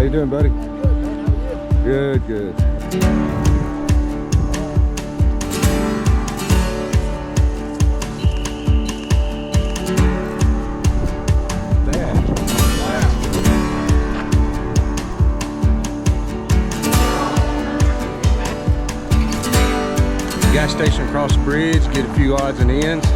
How you doing, buddy? Good, man. How are you? Good, good. Gas station across the bridge, get a few odds and ends.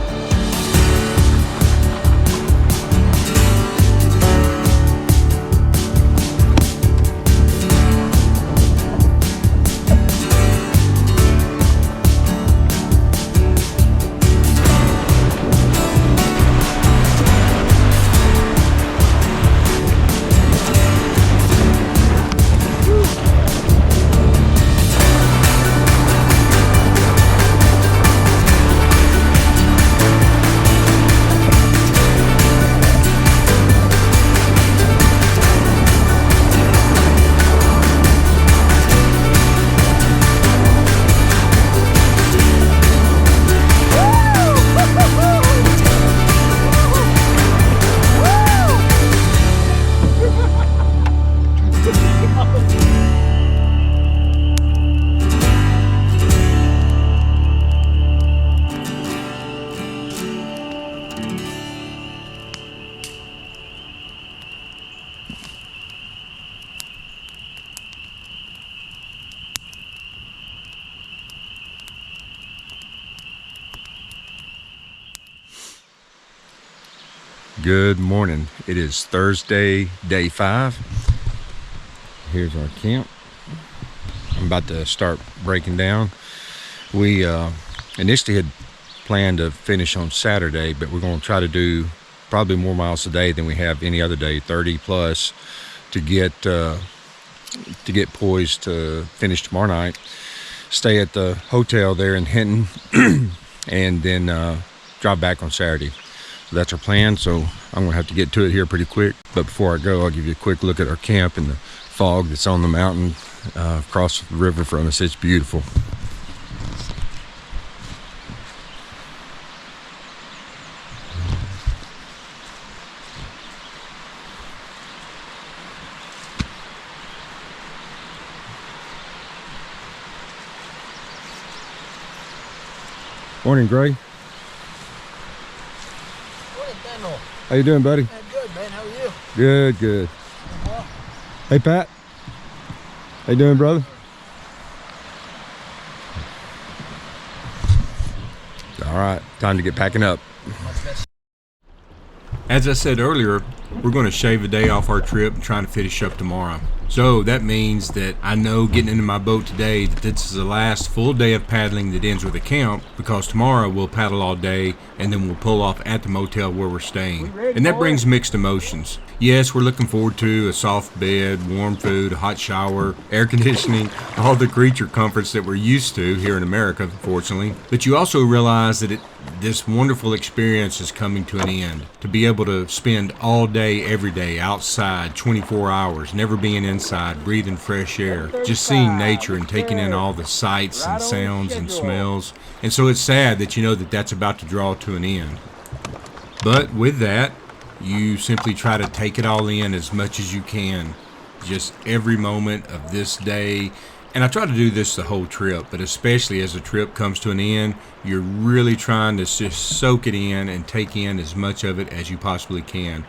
Good morning. It is Thursday, day 5. Here's our camp. I'm about to start breaking down. We initially had planned to finish on Saturday, but we're going to try to do probably more miles a day than we have any other day, 30 plus, to get poised to finish tomorrow night. Stay at the hotel there in Hinton, and then drive back on Saturday. So that's our plan, so I'm going to have to get to it here pretty quick. But before I go, I'll give you a quick look at our camp and the fog that's on the mountain across the river from us. It's beautiful. Morning, Gray. How you doing, buddy? Good, man. How are you? Good, good. Well, Hey, Pat. How you doing, brother? All right, time to get packing up. As I said earlier, we're going to shave a day off our trip and trying to finish up tomorrow. So that means that I know getting into my boat today that this is the last full day of paddling that ends with a camp, because tomorrow we'll paddle all day and then we'll pull off at the motel where we're staying. And that brings mixed emotions. Yes, we're looking forward to a soft bed, warm food, a hot shower, air conditioning, all the creature comforts that we're used to here in America, unfortunately. But you also realize that this wonderful experience is coming to an end. To be able to spend all day, every day outside, 24 hours, never being inside, breathing fresh air, just seeing nature and taking in all the sights and sounds and smells. And so it's sad that you know that that's about to draw to an end. But with that, you simply try to take it all in as much as you can, just every moment of this day. And I try to do this the whole trip, but especially as the trip comes to an end, you're really trying to just soak it in and take in as much of it as you possibly can.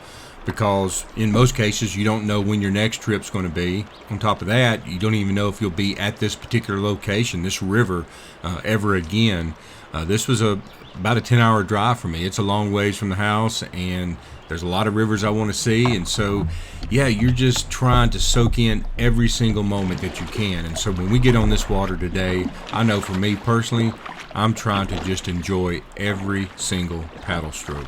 Because in most cases, you don't know when your next trip's going to be. On top of that, you don't even know if you'll be at this particular location, this river, ever again. This was about a 10-hour drive for me. It's a long ways from the house, and there's a lot of rivers I want to see. And so, yeah, you're just trying to soak in every single moment that you can. And so when we get on this water today, I know for me personally, I'm trying to just enjoy every single paddle stroke.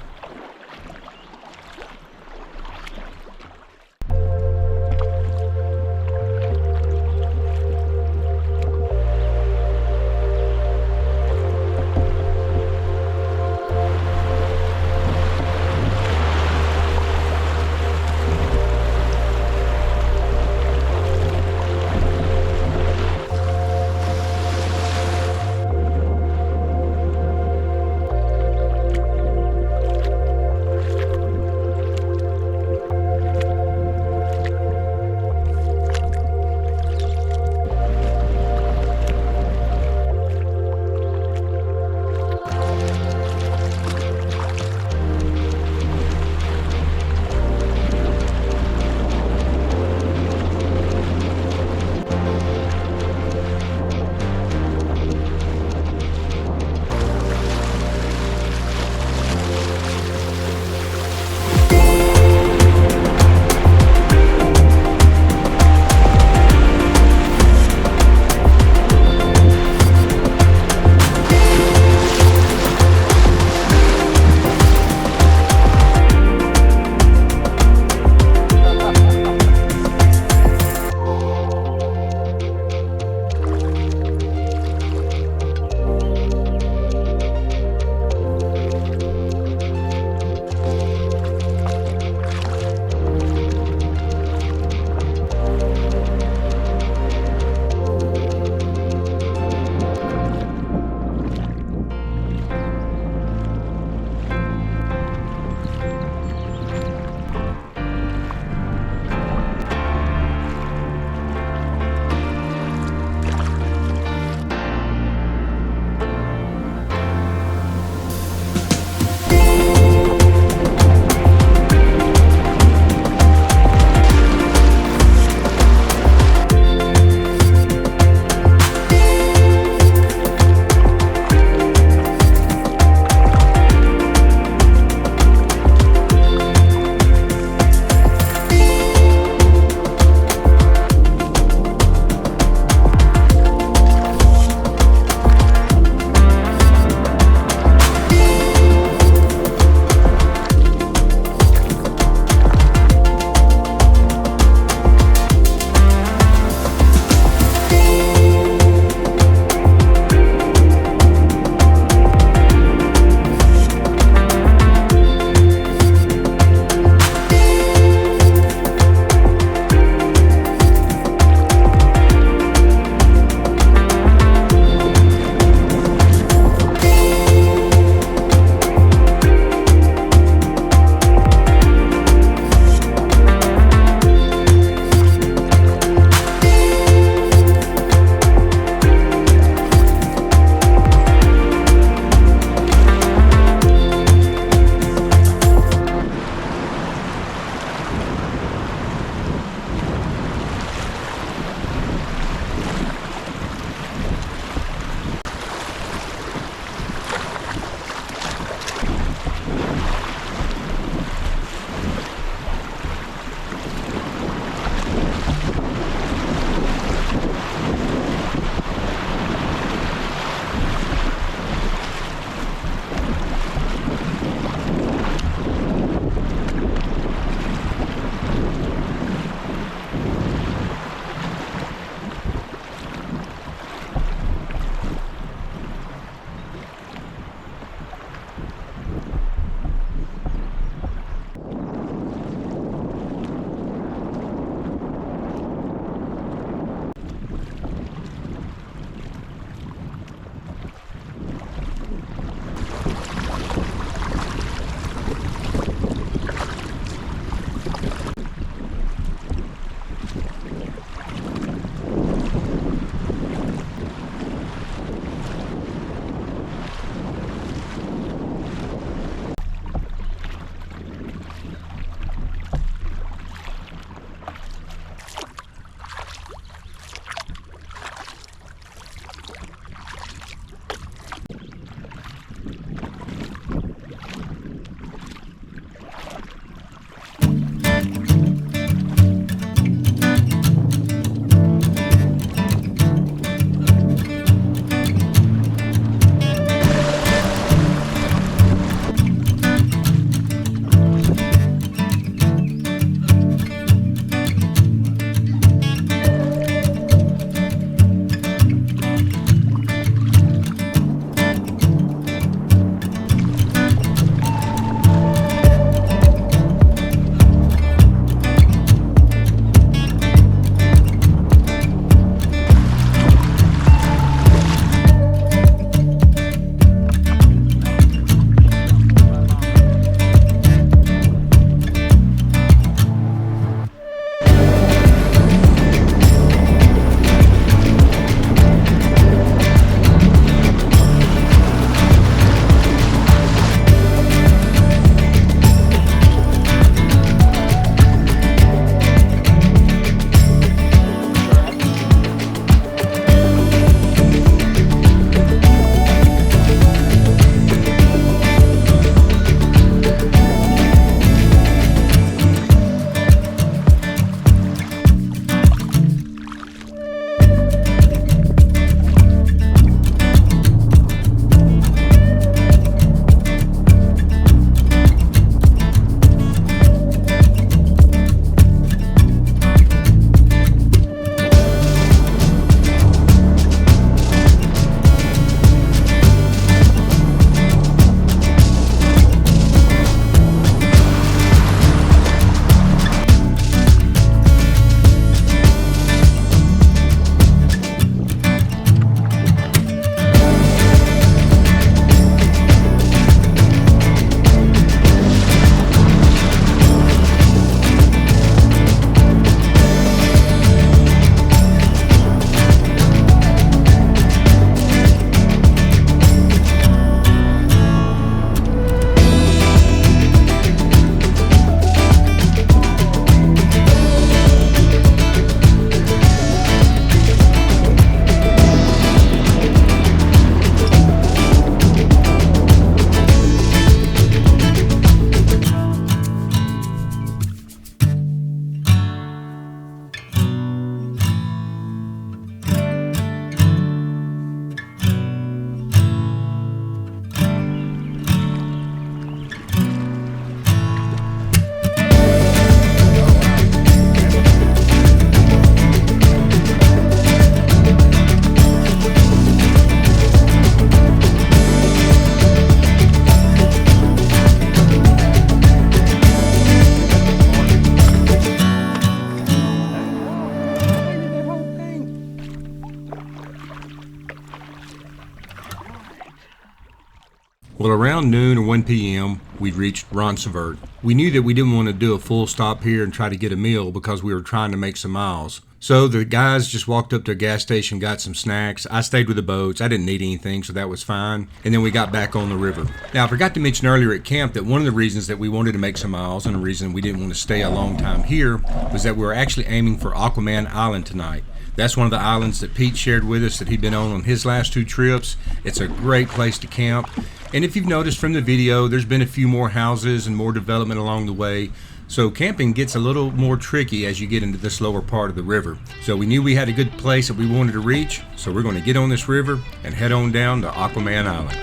Well, around noon or 1 p.m., we reached Roncevert. We knew that we didn't want to do a full stop here and try to get a meal because we were trying to make some miles. So the guys just walked up to a gas station, got some snacks. I stayed with the boats. I didn't need anything, so that was fine. And then we got back on the river. Now, I forgot to mention earlier at camp that one of the reasons that we wanted to make some miles and the reason we didn't want to stay a long time here was that we were actually aiming for Aquaman Island tonight. That's one of the islands that Pete shared with us that he'd been on his last 2 trips. It's a great place to camp. And if you've noticed from the video, there's been a few more houses and more development along the way. So camping gets a little more tricky as you get into this lower part of the river. So we knew we had a good place that we wanted to reach. So we're going to get on this river and head on down to Aquaman Island.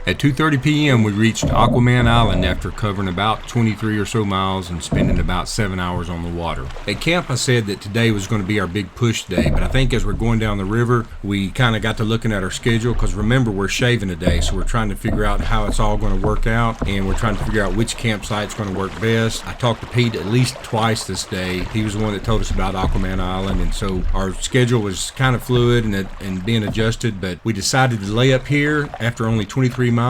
At 2:30 p.m. we reached Aquaman Island after covering about 23 or so miles and spending about 7 hours on the water. At camp I said that today was going to be our big push day, but I think as we're going down the river we kind of got to looking at our schedule because remember we're shaving today, so we're trying to figure out how it's all going to work out and we're trying to figure out which campsite's going to work best. I talked to Pete at least twice this day. He was the one that told us about Aquaman Island, and so our schedule was kind of fluid and being adjusted, but we decided to lay up here after only 23 miles.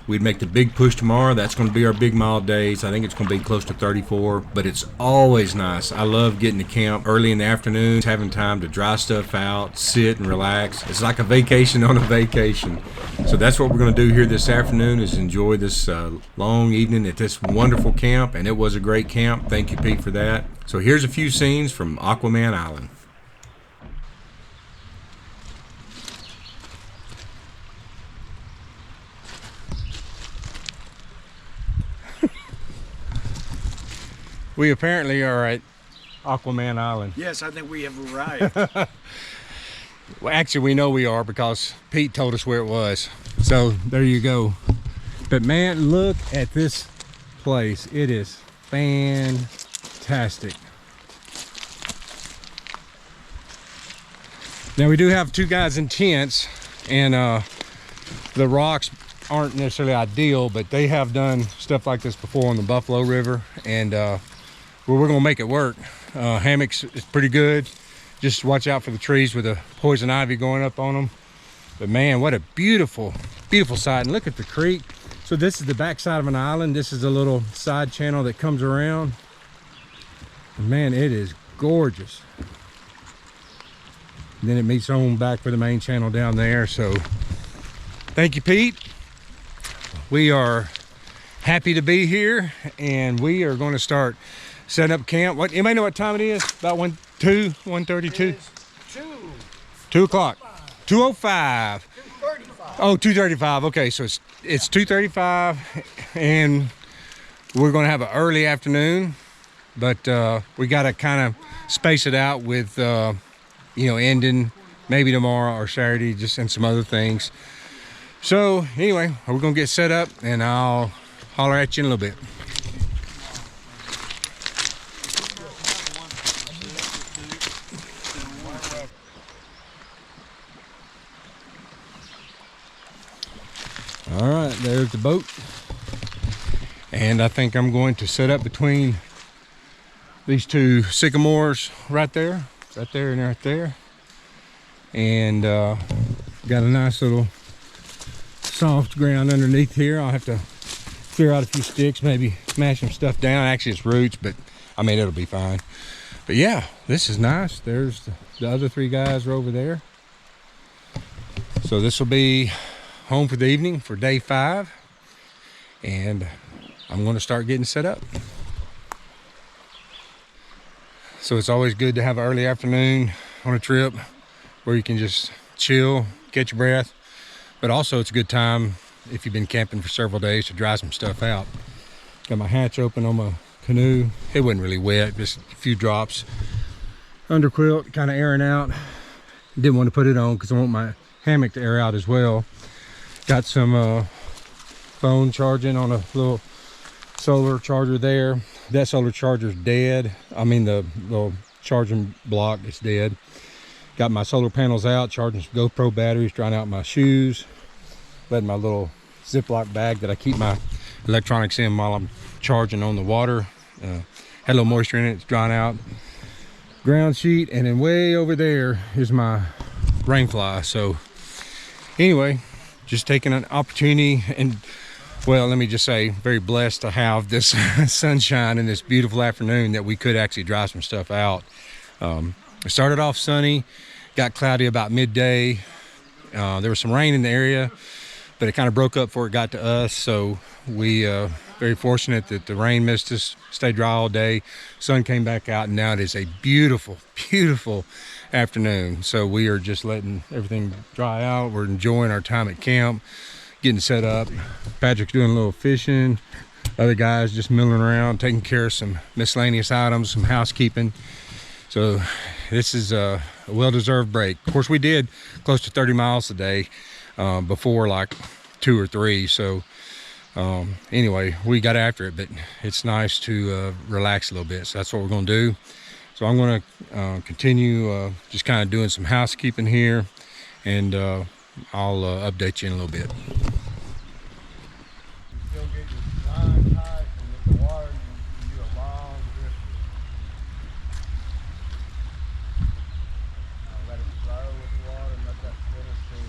We'd make the big push tomorrow. That's going to be our big mile days. I think it's going to be close to 34, but it's always nice. I love getting to camp early in the afternoons, having time to dry stuff out, sit and relax. It's like a vacation on a vacation. So that's what we're going to do here this afternoon, is enjoy this long evening at this wonderful camp, and it was a great camp. Thank you, Pete, for that. So here's a few scenes from Aquaman Island. We apparently are at Aquaman Island. Yes, I think we have arrived. Well, actually, we know we are because Pete told us where it was. So there you go. But man, look at this place. It is fantastic. Now we do have 2 guys in tents, and the rocks aren't necessarily ideal, but they have done stuff like this before on the Buffalo River, and well, we're gonna make it work. Hammocks is pretty good. Just watch out for the trees with the poison ivy going up on them. But man, what a beautiful, beautiful sight. And look at the creek. So this is the backside of an island. This is a little side channel that comes around. And man, it is gorgeous. And then it meets on back for the main channel down there. So thank you, Pete. We are happy to be here, and we are going to start Setting up camp. What? Anybody know what time it is? About 1:32. 2 o'clock. 2:05. 2:35. Oh, 2:35. Okay, so it's 2:35, and we're gonna have an early afternoon, but we gotta kind of space it out with ending maybe tomorrow or Saturday, just and some other things. So anyway, we're gonna get set up, and I'll holler at you in a little bit. All right, there's the boat. And I think I'm going to set up between these two sycamores right there and right there. And got a nice little soft ground underneath here. I'll have to clear out a few sticks, maybe smash some stuff down. Actually, it's roots, but I mean, it'll be fine. But yeah, this is nice. There's the other three guys are over there. So this will be home for the evening for day 5, and I'm going to start getting set up. So it's always good to have an early afternoon on a trip where you can just chill, catch your breath, but also it's a good time if you've been camping for several days to dry some stuff out. Got my hatch open on my canoe. It wasn't really wet, just a few drops. Under quilt, kind of airing out. Didn't want to put it on because I want my hammock to air out as well. Got some phone charging on a little solar charger there. That solar charger's dead. I mean, the little charging block is dead. Got my solar panels out, charging some GoPro batteries, drying out my shoes, letting my little Ziploc bag that I keep my electronics in while I'm charging on the water. Had a little moisture in it, it's drying out. Ground sheet, and then way over there is my rain fly. So anyway, just taking an opportunity, and well, let me just say, very blessed to have this sunshine and this beautiful afternoon that we could actually dry some stuff out. It started off sunny, got cloudy about midday. There was some rain in the area, but it kind of broke up before it got to us. So we very fortunate that the rain missed us, stayed dry all day. Sun came back out, and now it is a beautiful, beautiful afternoon. So we are just letting everything dry out. We're enjoying our time at camp, getting set up. Patrick's doing a little fishing. Other guys just milling around, taking care of some miscellaneous items, some housekeeping. So this is a well-deserved break. Of course, we did close to 30 miles today, before like 2 or 3. So anyway, we got after it, but it's nice to relax a little bit. So that's what we're going to do. So I'm going to continue just kind of doing some housekeeping here, and I'll update you in a little bit. You'll get your line tight, and with the water, you do a long distance. Let it flow with the water and let that spinner steam.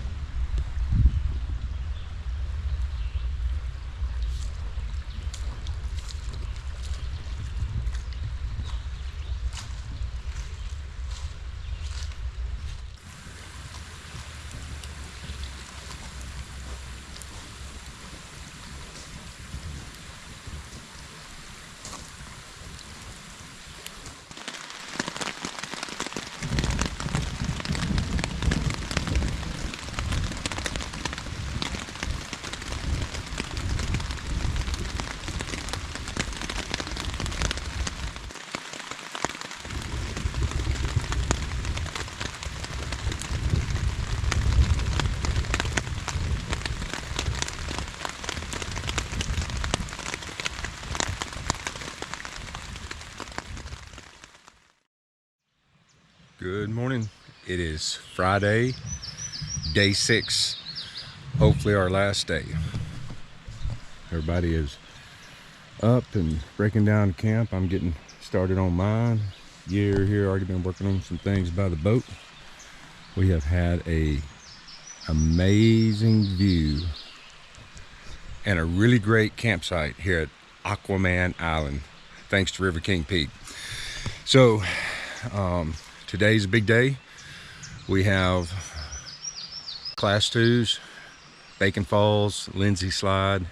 Good morning. It is Friday, day 6, hopefully our last day. Everybody is up and breaking down camp. I'm getting started on mine. You're here, already been working on some things by the boat. We have had a amazing view and a really great campsite here at Aquaman Island, thanks to River King Peak. So today's a big day. We have Class 2s, Bacon Falls, Lindsay Slide.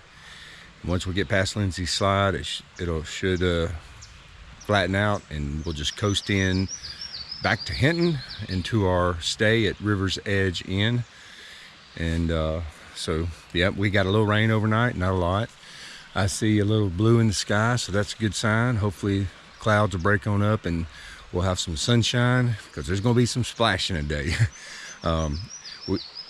Once we get past Lindsay Slide, it should flatten out, and we'll just coast in back to Hinton into our stay at River's Edge Inn. And so yeah, we got a little rain overnight, not a lot. I see a little blue in the sky, so that's a good sign. Hopefully clouds will break on up and we'll have some sunshine, because there's going to be some splashing today.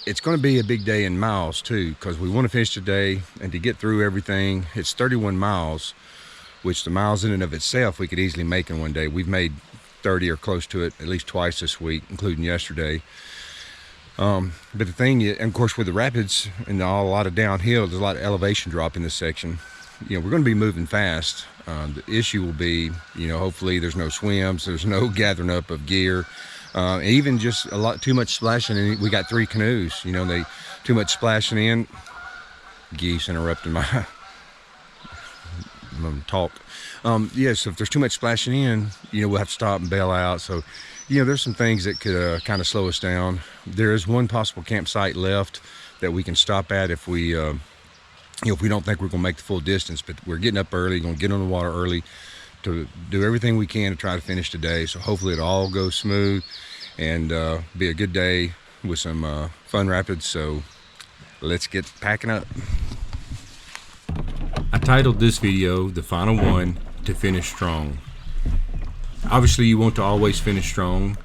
It's going to be a big day in miles too, because we want to finish today, and to get through everything, it's 31 miles, which the miles in and of itself we could easily make in one day. We've made 30 or close to it at least twice this week, including yesterday. But the thing is, and of course with the rapids and a lot of downhill, there's a lot of elevation drop in this section. You know, we're going to be moving fast. The issue will be, you know, hopefully there's no swims, there's no gathering up of gear, even just a lot too much splashing. And we got 3 canoes, you know, too much splashing in. Geese interrupting my talk. Yeah, so if there's too much splashing in, you know, we'll have to stop and bail out. So, you know, there's some things that could kind of slow us down. There is one possible campsite left that we can stop at if we, you know, if we don't think we're going to make the full distance. But we're getting up early, going to get on the water early to do everything we can to try to finish today. So hopefully it all goes smooth and be a good day with some fun rapids. So let's get packing up. I titled this video the final one, to finish strong. Obviously you want to always finish strong,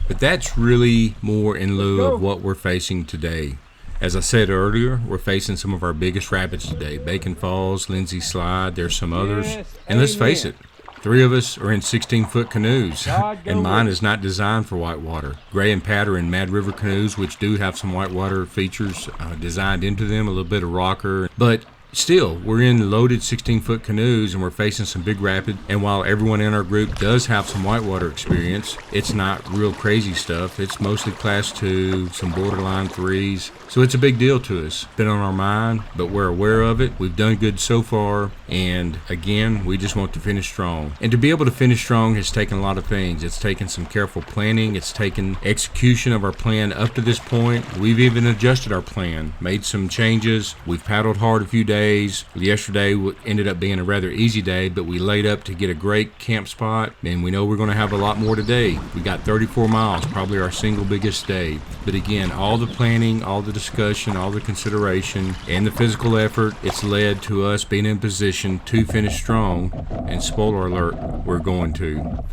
but that's really more in lieu of what we're facing today. As I said earlier, we're facing some of our biggest rapids today. Bacon Falls, Lindsay Slide, there's some others. And let's face it, 3 of us are in 16-foot canoes, and mine is not designed for whitewater. Gray and Pat are in Mad River canoes, which do have some whitewater features designed into them, a little bit of rocker. But still, we're in loaded 16-foot canoes, and we're facing some big rapids. And while everyone in our group does have some whitewater experience, it's not real crazy stuff. It's mostly class 2, some borderline 3s. So it's a big deal to us. Been on our mind, but we're aware of it. We've done good so far, and again, we just want to finish strong. And to be able to finish strong has taken a lot of things. It's taken some careful planning. It's taken execution of our plan up to this point. We've even adjusted our plan, made some changes. We've paddled hard a few days. Yesterday ended up being a rather easy day, but we laid up to get a great camp spot, and we know we're going to have a lot more today. We got 34 miles, probably our single biggest day. But again, all the planning, all the discussion, all the consideration, and the physical effort, it's led to us being in position to finish strong, and spoiler alert, we're going to.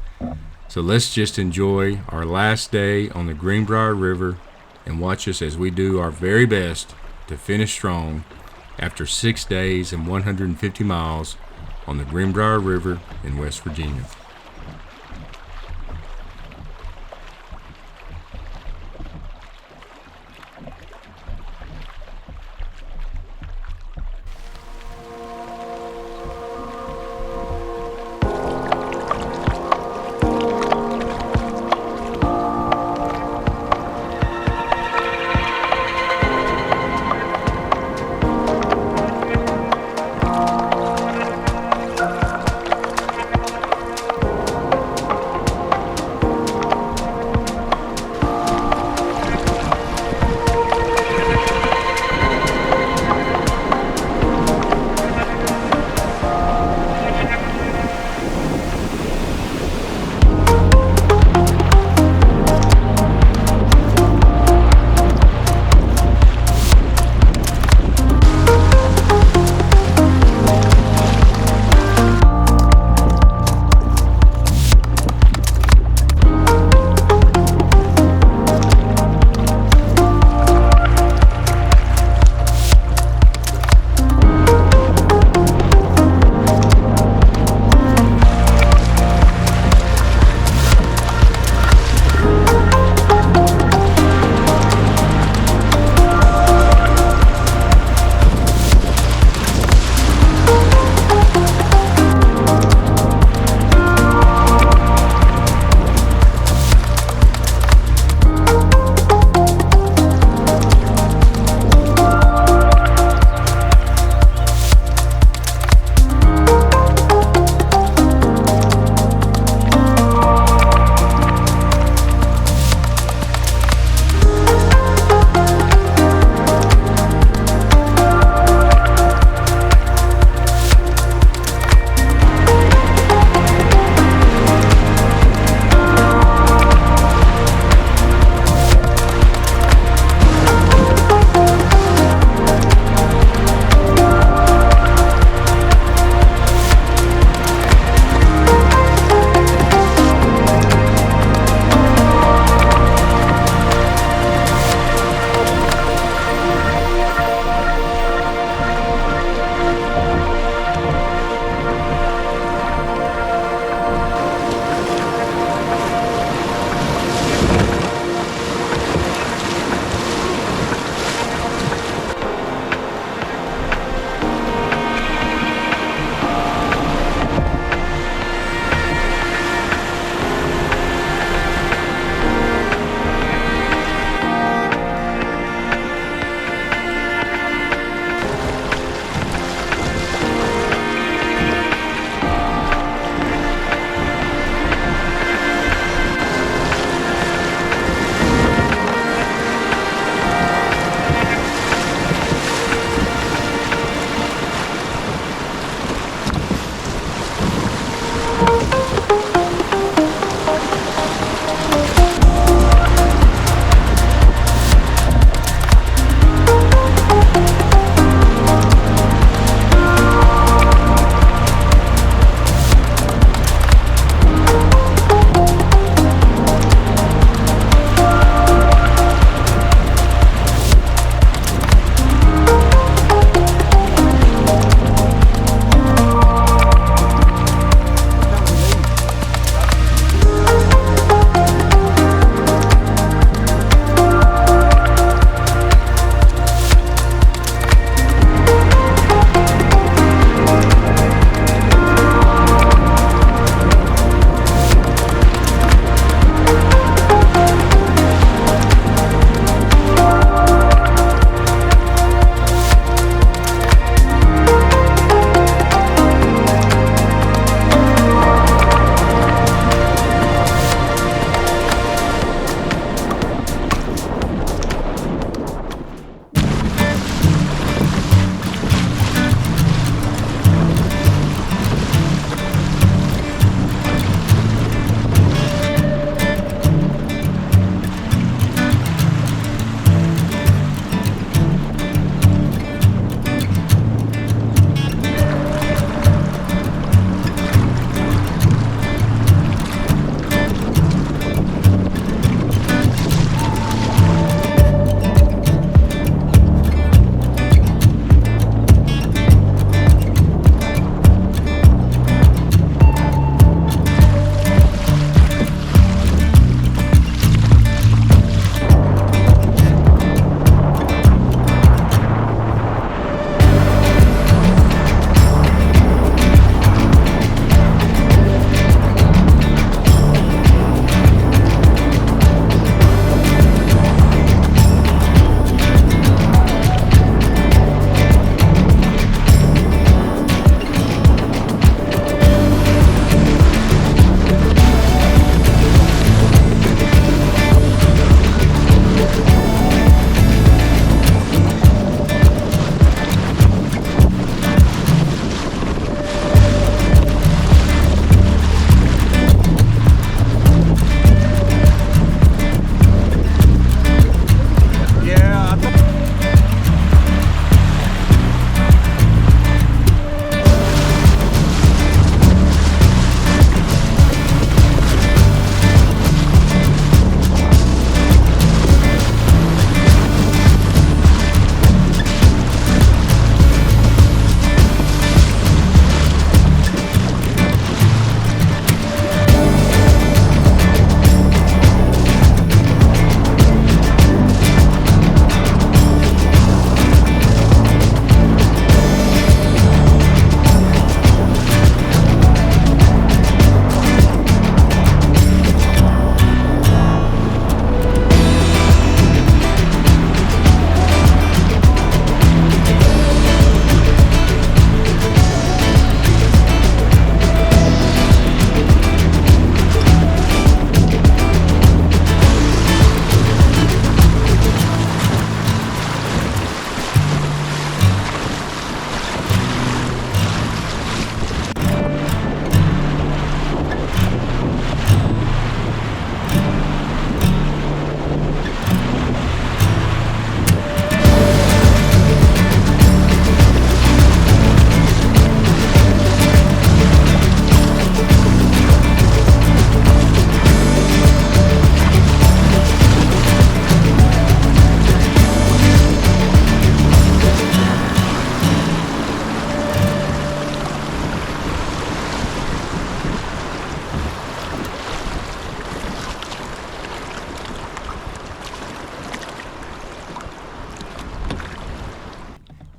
So let's just enjoy our last day on the Greenbrier River and watch us as we do our very best to finish strong after 6 days and 150 miles on the Greenbrier River in West Virginia.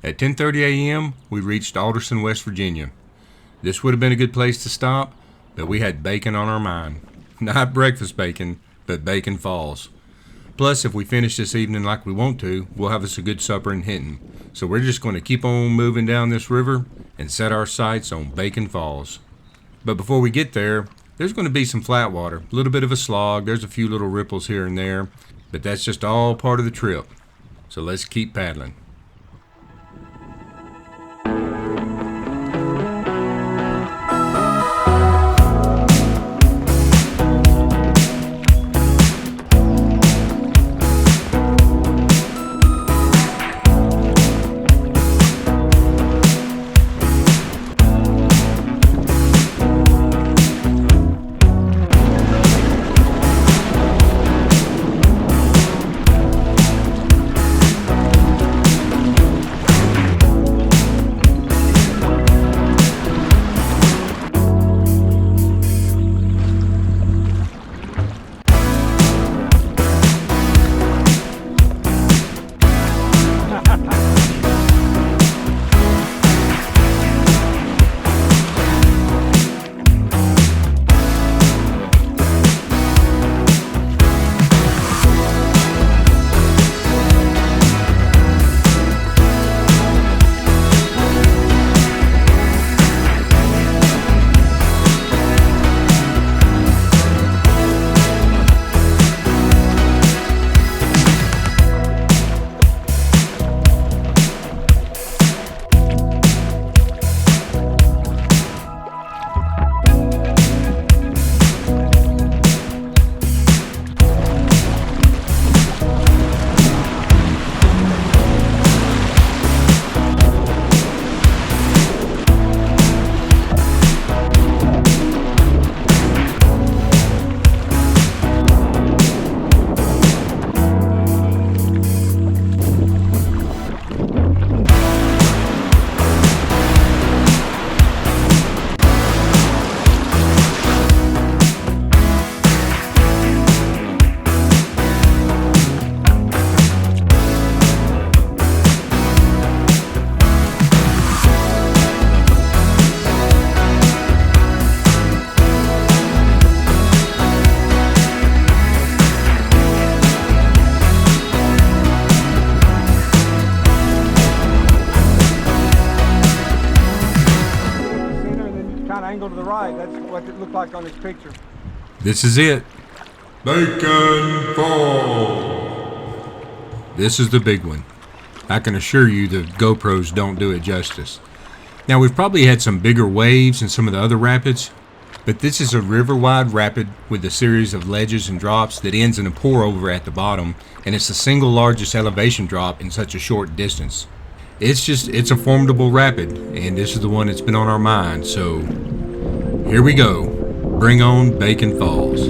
At 10:30 a.m., we reached Alderson, West Virginia. This would have been a good place to stop, but we had bacon on our mind. Not breakfast bacon, but Bacon Falls. Plus, if we finish this evening like we want to, we'll have us a good supper in Hinton. So we're just going to keep on moving down this river and set our sights on Bacon Falls. But before we get there, there's going to be some flat water, a little bit of a slog, there's a few little ripples here and there, but that's just all part of the trip. So let's keep paddling. Angle to the right, that's what it looked like on this picture. This is it. Bacon Falls. This is the big one. I can assure you the GoPros don't do it justice. Now, we've probably had some bigger waves in some of the other rapids, but this is a river-wide rapid with a series of ledges and drops that ends in a pour-over at the bottom, and it's the single largest elevation drop in such a short distance. It's a formidable rapid, and this is the one that's been on our mind, so here we go. Bring on Bacon Falls.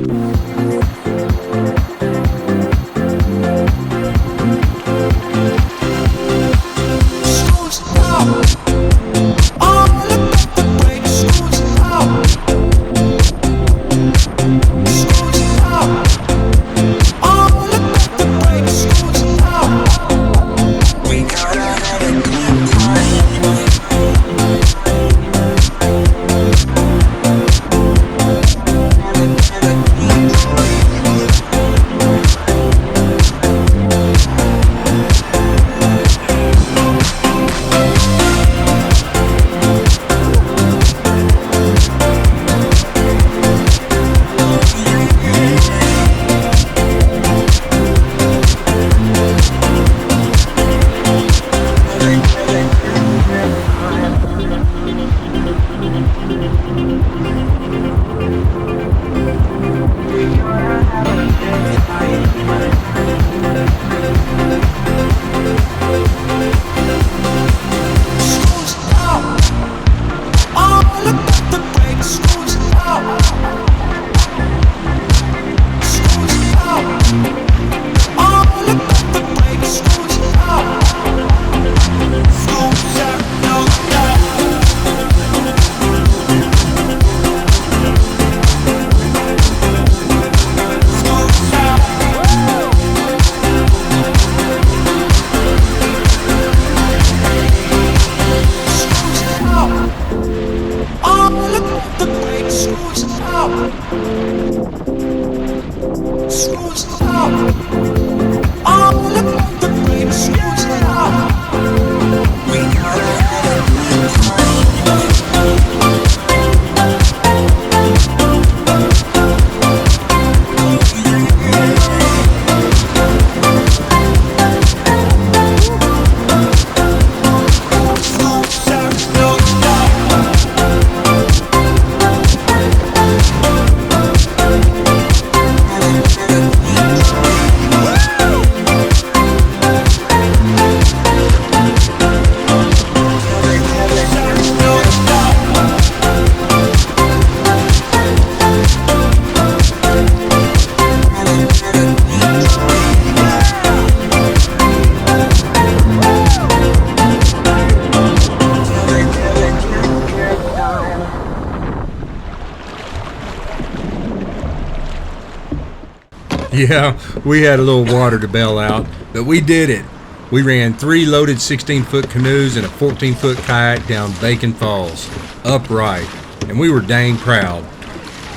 Yeah, we had a little water to bail out, but we did it. We ran 3 loaded 16-foot canoes and a 14-foot kayak down Bacon Falls, upright, and we were dang proud.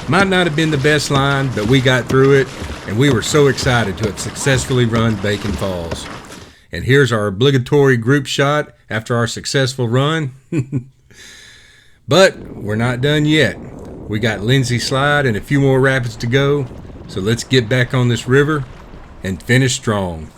Might not have been the best line, but we got through it, and we were so excited to have successfully run Bacon Falls. And here's our obligatory group shot after our successful run. But we're not done yet. We got Lindsay Slide and a few more rapids to go, so let's get back on this river and finish strong.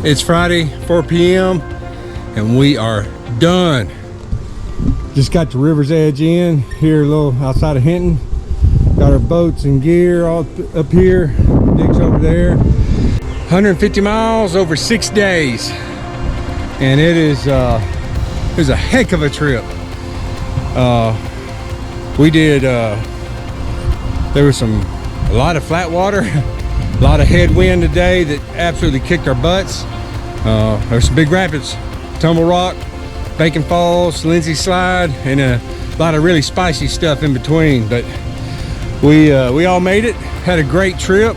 It's Friday, 4 p.m. and we are done. Just got the river's edge in here, a little outside of Hinton. Got our boats and gear all up here. Dick's over there. 150 miles over 6 days, and it was a heck of a trip. We did. There was a lot of flat water, a lot of headwind today that absolutely kicked our butts. There's some big rapids, Tumble Rock, Bacon Falls, Lindsay Slide, and a lot of really spicy stuff in between. But we all made it. Had a great trip.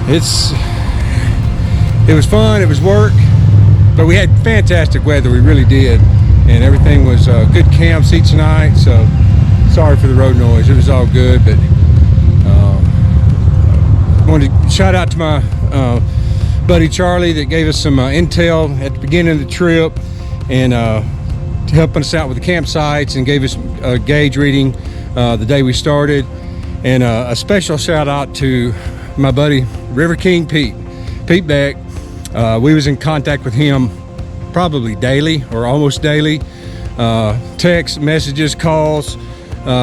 It was fun. It was work, but we had fantastic weather. We really did, and everything was good camps each night. So sorry for the road noise. It was all good, but I wanted to shout out to my buddy Charlie that gave us some intel at the beginning of the trip, and helping us out with the campsites, and gave us a gauge reading the day we started. And a special shout out to my buddy River King Pete Beck. We was in contact with him probably daily or almost daily. Texts, messages, calls.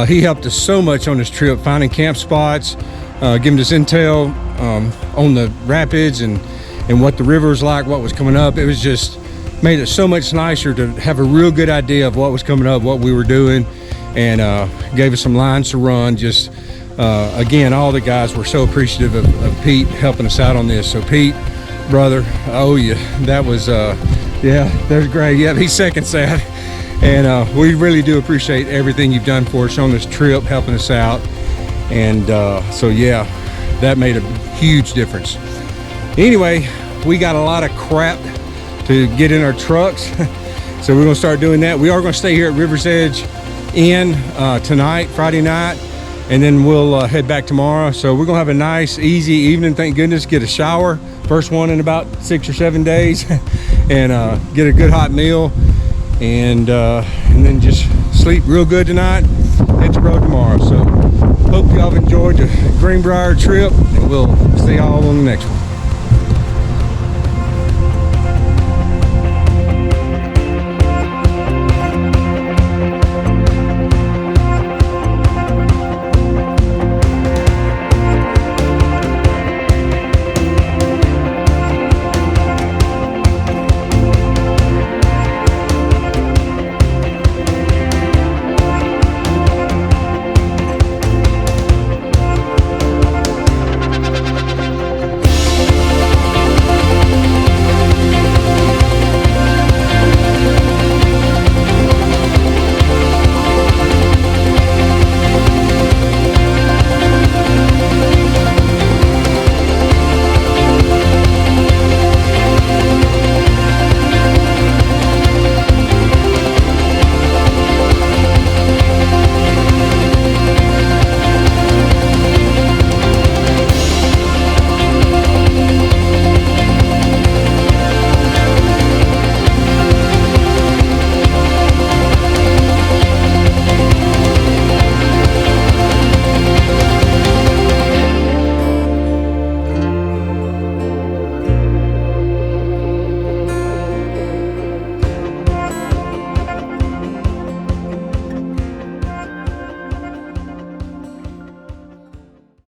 He helped us so much on this trip, finding camp spots, giving us intel on the rapids and what the river was like, what was coming up. It was just made it so much nicer to have a real good idea of what was coming up, what we were doing, and gave us some lines to run. Just again, all the guys were so appreciative of Pete helping us out on this. So Pete, brother, I owe you. That was yeah, that's great. Yeah, he's second sad. And we really do appreciate everything you've done for us on this trip, helping us out. And so yeah, that made a huge difference. Anyway, we got a lot of crap to get in our trucks, so we're gonna start doing that. We are gonna stay here at River's Edge Inn tonight, Friday night, and then we'll head back tomorrow. So we're gonna have a nice, easy evening, thank goodness. Get a shower, first one in about 6 or 7 days, and get a good hot meal, and then just sleep real good tonight. Hit the road tomorrow. So hope y'all have enjoyed the Greenbrier trip, and we'll see y'all on the next one.